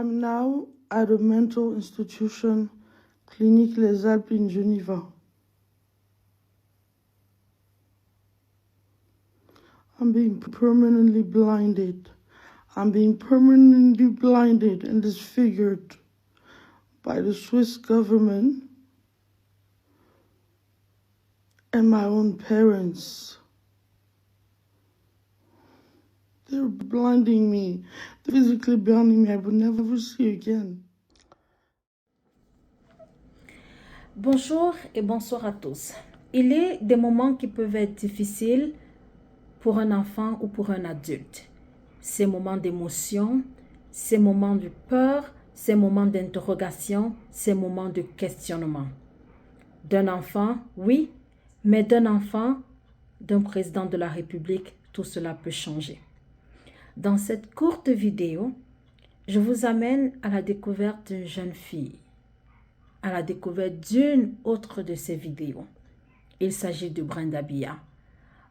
I'm now at a mental institution, Clinique Les Alpes in Geneva. I'm being permanently blinded. I'm being permanently blinded and disfigured by the Swiss government and my own parents. They're blinding me, physically blinding me. I will never see again. Bonjour et bonsoir à tous. Il est des moments qui peuvent être difficiles pour un enfant ou pour un adulte. Ces moments d'émotion, ces moments de peur, ces moments d'interrogation, ces moments de questionnement. D'un enfant, oui, mais d'un enfant, d'un président de la République, tout cela peut changer. Dans cette courte vidéo, je vous amène à la découverte d'une jeune fille, à la découverte d'une autre de ces vidéos. Il s'agit de Brenda Biya.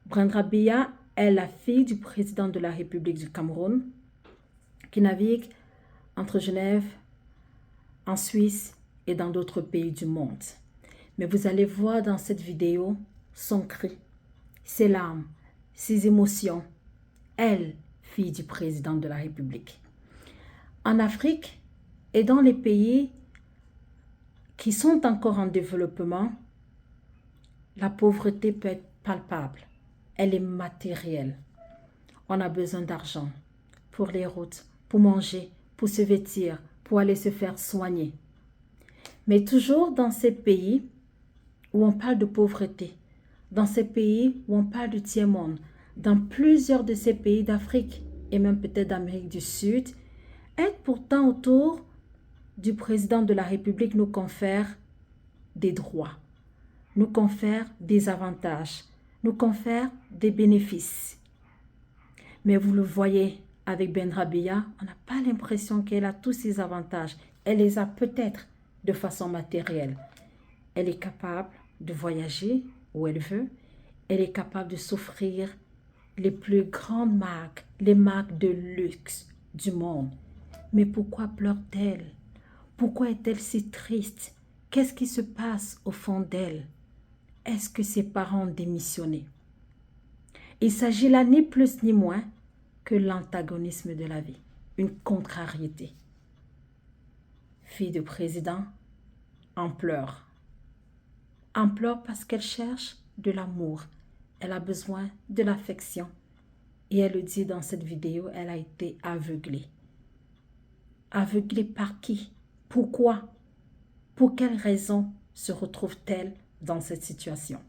Brenda Biya est la fille du président de la République du Cameroun qui navigue entre Genève, en Suisse et dans d'autres pays du monde. Mais vous allez voir dans cette vidéo son cri, ses larmes, ses émotions. Elle, fille du président de la République. En Afrique et dans les pays qui sont encore en développement, la pauvreté peut être palpable. Elle est matérielle. On a besoin d'argent pour les routes, pour manger, pour se vêtir, pour aller se faire soigner. Mais toujours dans ces pays où on parle de pauvreté, dans ces pays où on parle du tiers-monde, dans plusieurs de ces pays d'Afrique et même peut-être d'Amérique du Sud, être pourtant autour du président de la République nous confère des droits, nous confère des avantages, nous confère des bénéfices. Mais vous le voyez avec Brenda Biya, on n'a pas l'impression qu'elle a tous ces avantages. Elle les a peut-être de façon matérielle. Elle est capable de voyager où elle veut. Elle est capable de s'offrir les plus grandes marques, les marques de luxe du monde. Mais pourquoi pleure-t-elle? Pourquoi est-elle si triste? Qu'est-ce qui se passe au fond d'elle? Est-ce que ses parents ont démissionné? Il s'agit là ni plus ni moins que l'antagonisme de la vie, une contrariété. Fille de président, en pleurs. En pleurs parce qu'elle cherche de l'amour. Elle a besoin de l'affection. Et elle le dit dans cette vidéo, elle a été aveuglée. Aveuglée par qui? Pourquoi? Pour quelle raison se retrouve-t-elle dans cette situation?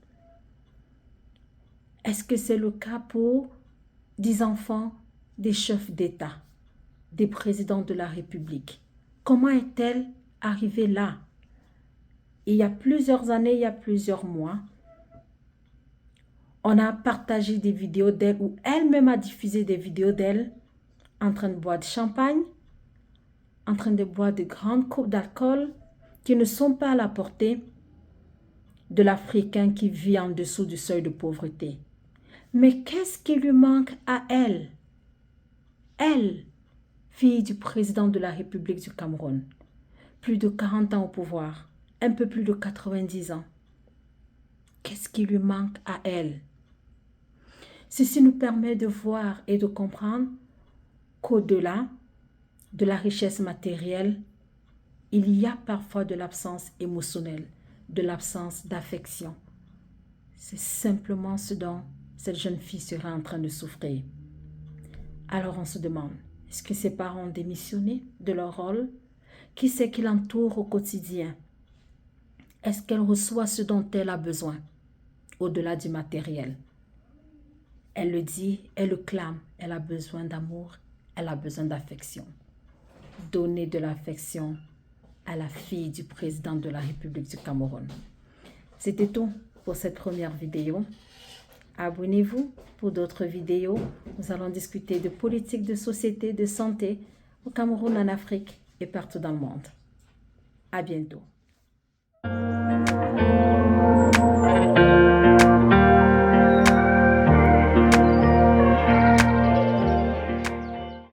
Est-ce que c'est le cas pour des enfants, des chefs d'État, des présidents de la République? Comment est-elle arrivée là? Il y a plusieurs années, il y a plusieurs mois, on a partagé des vidéos d'elle ou elle-même a diffusé des vidéos d'elle en train de boire du champagne, en train de boire de grandes coupes d'alcool qui ne sont pas à la portée de l'Africain qui vit en dessous du seuil de pauvreté. Mais qu'est-ce qui lui manque à elle? Elle, fille du président de la République du Cameroun, plus de 40 ans au pouvoir, un peu plus de 90 ans. Qu'est-ce qui lui manque à elle? Ceci nous permet de voir et de comprendre qu'au-delà de la richesse matérielle, il y a parfois de l'absence émotionnelle, de l'absence d'affection. C'est simplement ce dont cette jeune fille serait en train de souffrir. Alors on se demande, est-ce que ses parents ont démissionné de leur rôle? Qui c'est qui l'entoure au quotidien? Est-ce qu'elle reçoit ce dont elle a besoin, au-delà du matériel? Elle le dit, elle le clame, elle a besoin d'amour, elle a besoin d'affection. Donner de l'affection à la fille du président de la République du Cameroun. C'était tout pour cette première vidéo. Abonnez-vous pour d'autres vidéos. Nous allons discuter de politique, de société, de santé au Cameroun, en Afrique et partout dans le monde. À bientôt.